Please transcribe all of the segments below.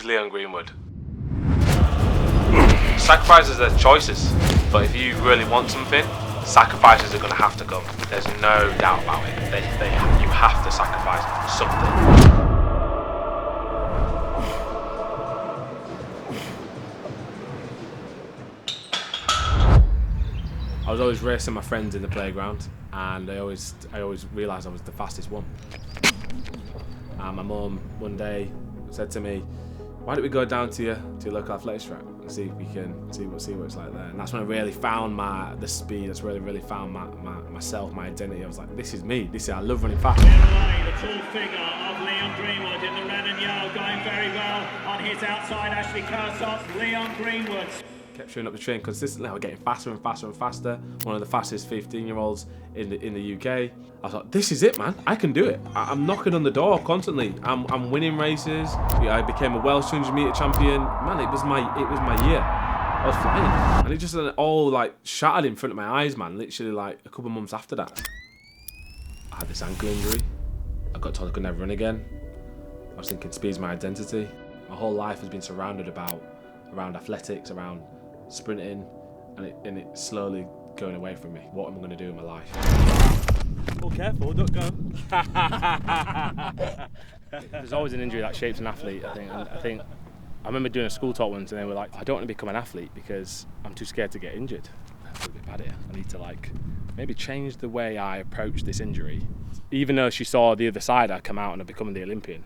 Who's Leon Greenwood? Sacrifices are choices, but if you really want something, sacrifices are going to have to come. There's no doubt about it. You have to sacrifice something. I was always racing my friends in the playground, and I always realised I was the fastest one. And my mum one day said to me, "Why don't we go down to your local athletics track and see if we can see what it's like there?" And that's when I really found the speed. That's where I really found myself, my identity. I was like, "This is me. I love running fast." The tall figure of Leon Greenwood in the red and yellow, going very well on his outside. Ashley Kersot's Leon Greenwood. Kept showing up the train consistently. I was getting faster and faster and faster. One of the fastest 15-year-olds in the UK. I was like, this is it, man. I can do it. I'm knocking on the door constantly. I'm winning races. I became a Welsh 200 metre champion. Man, it was my year. I was flying, and it just all like shattered in front of my eyes, man. Literally like a couple of months after that, I had this ankle injury. I got told I could never run again. I was thinking speed's my identity. My whole life has been surrounded around athletics, around sprinting, and it's slowly going away from me. What am I going to do in my life? Oh, careful, don't go. There's always an injury that shapes an athlete, I think. I remember doing a school talk once, and they were like, "I don't want to become an athlete because I'm too scared to get injured." That's a bit bad here. I need to maybe change the way I approach this injury. Even though she saw the other side, I come out and I become the Olympian.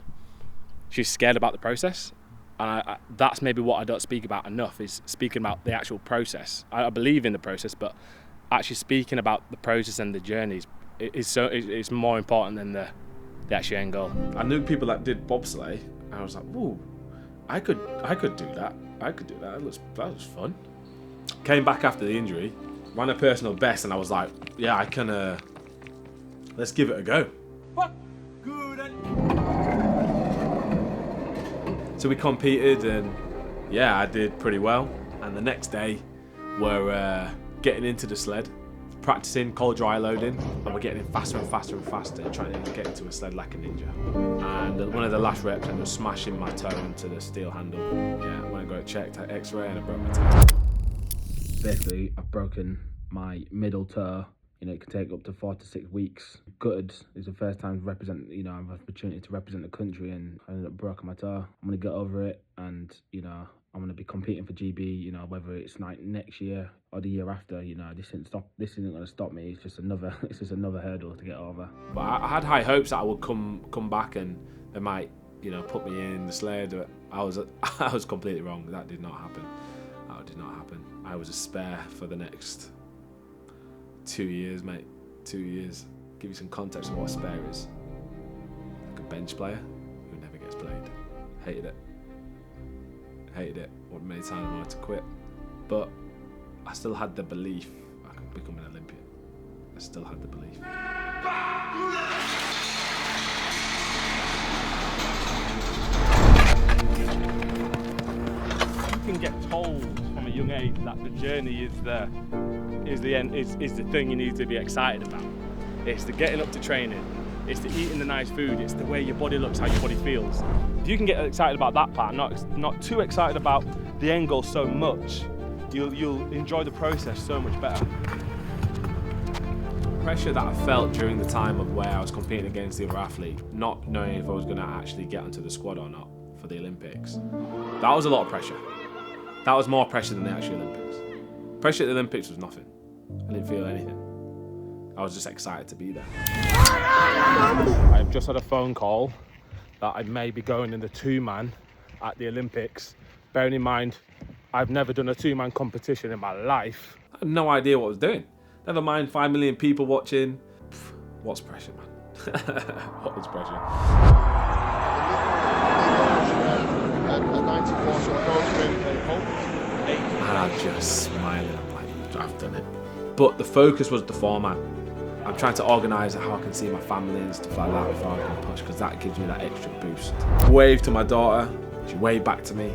She's scared about the process. And that's maybe what I don't speak about enough, is speaking about the actual process. I believe in the process, but actually speaking about the process and the journeys is more important than the actual end goal. I knew people that did bobsleigh, and I was like, "Ooh, I could do that. I could do that. That was fun." Came back after the injury, ran a personal best, and I was like, "Yeah, I can. Let's give it a go." So we competed, and yeah, I did pretty well. And the next day, we're getting into the sled, practicing cold dry loading, and we're getting in faster and faster and faster, trying to get into a sled like a ninja. And one of the last reps, I ended up smashing my toe into the steel handle. Yeah, when I got it checked, I X-ray, and I broke my toe. Basically, I've broken my middle toe. It can take up to 4 to 6 weeks. Gutted. It's the first time I have an opportunity to represent the country, and I ended up breaking my toe. I'm gonna get over it, and I'm gonna be competing for GB. Whether it's like next year or the year after. This isn't gonna stop me. It's just another hurdle to get over. But I had high hopes that I would come back, and they might put me in the sled. But I was completely wrong. That did not happen. I was a spare for the next 2 years, mate. 2 years. Give you some context of what a spare is. Like a bench player who never gets played. Hated it. What many times I wanted to quit. But I still had the belief I could become an Olympian. I still had the belief. You can get told from a young age that the journey is the thing you need to be excited about. It's the getting up to training, it's the eating the nice food, it's the way your body looks, how your body feels. If you can get excited about that part, not too excited about the end goal so much, you'll enjoy the process so much better. Pressure that I felt during the time of where I was competing against the other athlete, not knowing if I was going to actually get onto the squad or not for the Olympics, that was a lot of pressure. That was more pressure than the actual Olympics. Pressure at the Olympics was nothing. I didn't feel anything. I was just excited to be there. I've just had a phone call that I may be going in the 2-man at the Olympics. Bearing in mind, I've never done a 2-man competition in my life. I had no idea what I was doing. Never mind 5 million people watching. What's pressure, man? What was pressure? And I'm just smiling. I'm like, I've done it. But the focus was the 4-man. I'm trying to organise how I can see my family and stuff like that before I can push, because that gives me that extra boost. Waved to my daughter. She waved back to me.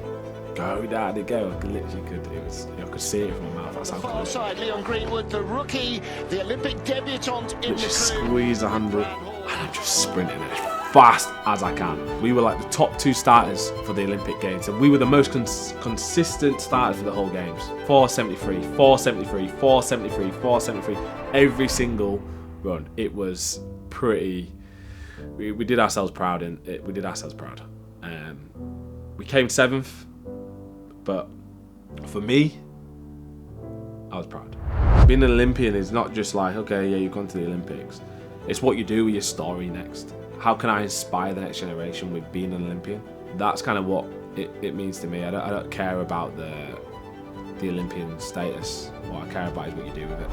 Go, Daddy, go. I could see it from my mouth. That's how far side, Leon Greenwood, the rookie, the Olympic debutant in the crew. Squeeze the handle, and I'm just sprinting it. fast as I can. We were like the top 2 starters for the Olympic Games, and we were the most consistent starters for the whole Games. 473, 473, 473, 473, every single run. It was pretty. We did ourselves proud, we did ourselves proud. We came 7th, but for me, I was proud. Being an Olympian is not just like, okay, yeah, you've gone to the Olympics. It's what you do with your story next. How can I inspire the next generation with being an Olympian? That's kind of what it means to me. I don't care about the Olympian status. What I care about is what you do with it.